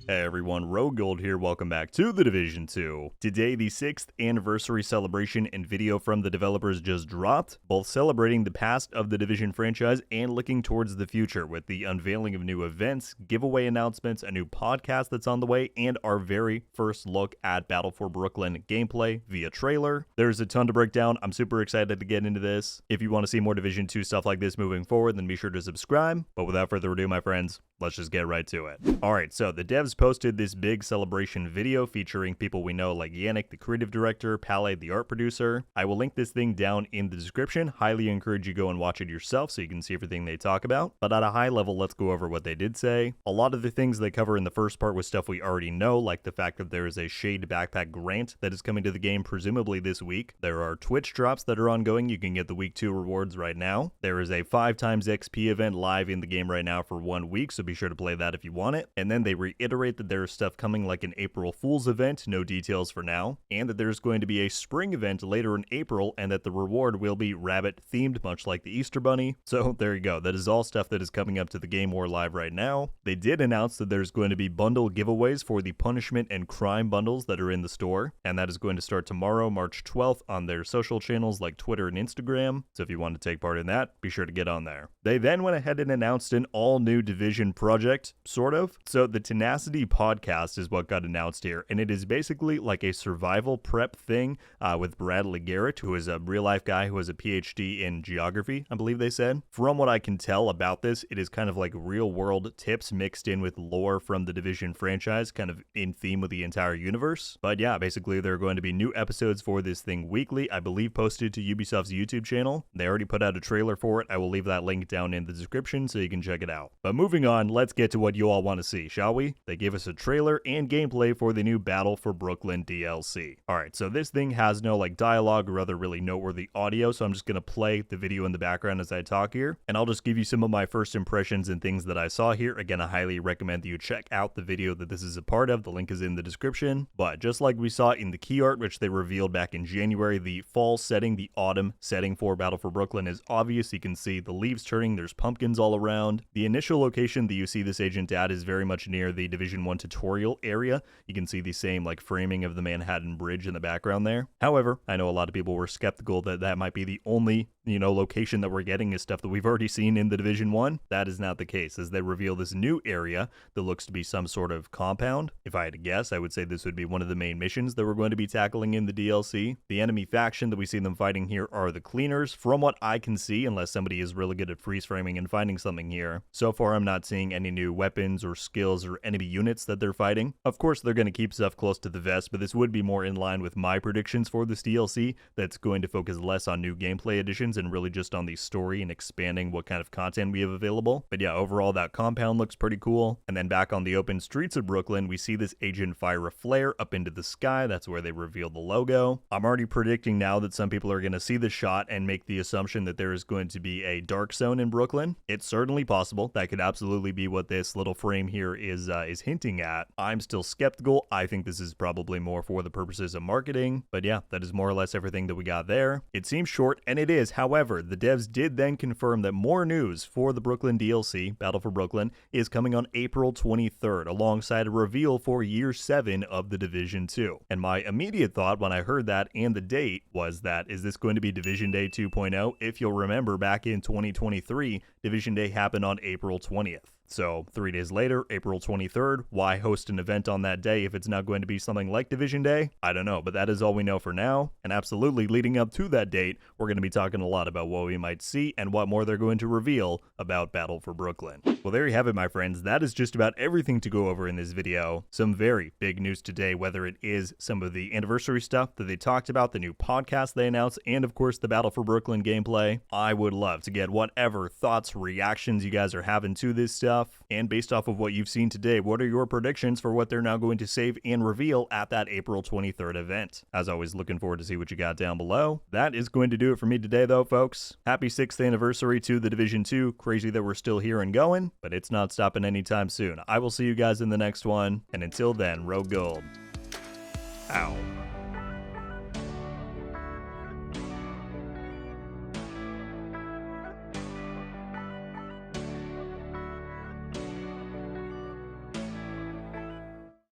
Hey everyone, RogueGold here, welcome back to The Division 2. Today, the 6th anniversary celebration and video from the developers just dropped, both celebrating the past of the Division franchise and looking towards the future with the unveiling of new events, giveaway announcements, a new podcast that's on the way, and our very first look at Battle for Brooklyn gameplay via trailer. There's a ton to break down. I'm super excited to get into this. If you want to see more Division 2 stuff like this moving forward, then be sure to subscribe. But without further ado, my friends, let's just get right to it. Alright, so the devs posted this big celebration video featuring people we know like Yannick, the creative director, Pale, the art producer. I will link this thing down in the description. Highly encourage you go and watch it yourself so you can see everything they talk about. But at a high level, let's go over what they did say. A lot of the things they cover in the first part was stuff we already know, like the fact that there is a Shade Backpack grant that is coming to the game presumably this week. There are Twitch drops that are ongoing. You can get the week 2 rewards right now. There is a 5 times XP event live in the game right now for 1 week, so be sure to play that if you want it. And then they reiterate that there's stuff coming like an April Fool's event, no details for now, and that there's going to be a spring event later in April, and that the reward will be rabbit themed, much like the Easter Bunny. So there you go, that is all stuff that is coming up to the game war live right now. They did announce that there's going to be bundle giveaways for the punishment and crime bundles that are in the store, and that is going to start tomorrow, March 12th, on their social channels like Twitter and Instagram. So if you want to take part in that, be sure to get on there. They then went ahead and announced an all-new Division project, sort of. So the Tenacity Podcast is what got announced here, and it is basically like a survival prep thing with Bradley Garrett, who is a real-life guy who has a PhD in geography, I believe they said. From what I can tell about this, it is kind of like real-world tips mixed in with lore from the Division franchise, kind of in theme with the entire universe. But yeah, basically there are going to be new episodes for this thing weekly, I believe posted to Ubisoft's YouTube channel. They already put out a trailer for it. I will leave that link down in the description so you can check it out. But moving on, let's get to what you all want to see, shall we? They gave us a trailer and gameplay for the new Battle for Brooklyn DLC. Alright, so this thing has no like dialogue or other really noteworthy audio, so I'm just going to play the video in the background as I talk here, and I'll just give you some of my first impressions and things that I saw here. Again, I highly recommend that you check out the video that this is a part of. The link is in the description. But just like we saw in the key art, which they revealed back in January, the fall setting, the autumn setting for Battle for Brooklyn is obvious. You can see the leaves turning, there's pumpkins all around. The initial location that you see this agent at is very much near the Division 1 tutorial area. You can see the same like framing of the Manhattan Bridge in the background there. However, I know a lot of people were skeptical that that might be the only location that we're getting is stuff that we've already seen in the Division 1. That is not the case, as they reveal this new area that looks to be some sort of compound. If I had to guess, I would say this would be one of the main missions that we're going to be tackling in the DLC. The enemy faction that we see them fighting here are the Cleaners. From what I can see, unless somebody is really good at freeze framing and finding something here, so far I'm not seeing any new weapons or skills or enemy units that they're fighting. Of course, they're going to keep stuff close to the vest, but this would be more in line with my predictions for this DLC, that's going to focus less on new gameplay additions and really just on the story and expanding what kind of content we have available. But yeah, overall that compound looks pretty cool. And then back on the open streets of Brooklyn, we see this agent fire a flare up into the sky. That's where they reveal the logo. I'm already predicting now that some people are going to see the shot and make the assumption that there is going to be a dark zone in Brooklyn. It's certainly possible. That could absolutely be what this little frame here is hinting at. I'm still skeptical. I think this is probably more for the purposes of marketing. But yeah, that is more or less everything that we got there. It seems short, and it is. However, the devs did then confirm that more news for the Brooklyn DLC, Battle for Brooklyn, is coming on April 23rd, alongside a reveal for Year 7 of the Division 2. And my immediate thought when I heard that and the date was that, is this going to be Division Day 2.0? If you'll remember, back in 2023, Division Day happened on April 20th. So 3 days later, April 23rd, why host an event on that day if it's not going to be something like Division Day? I don't know, but that is all we know for now. And absolutely, leading up to that date, we're going to be talking a lot about what we might see and what more they're going to reveal about Battle for Brooklyn. Well, there you have it, my friends. That is just about everything to go over in this video. Some very big news today, whether it is some of the anniversary stuff that they talked about, the new podcast they announced, and of course the Battle for Brooklyn gameplay. I would love to get whatever thoughts, reactions you guys are having to this stuff. And based off of what you've seen today, what are your predictions for what they're now going to save and reveal at that April 23rd event? As always, looking forward to see what you got down below. That is going to do it for me today, though, folks. Happy 6th anniversary to the Division 2. Crazy that we're still here and going, but it's not stopping anytime soon. I will see you guys in the next one, and until then, RogueGold. Ow.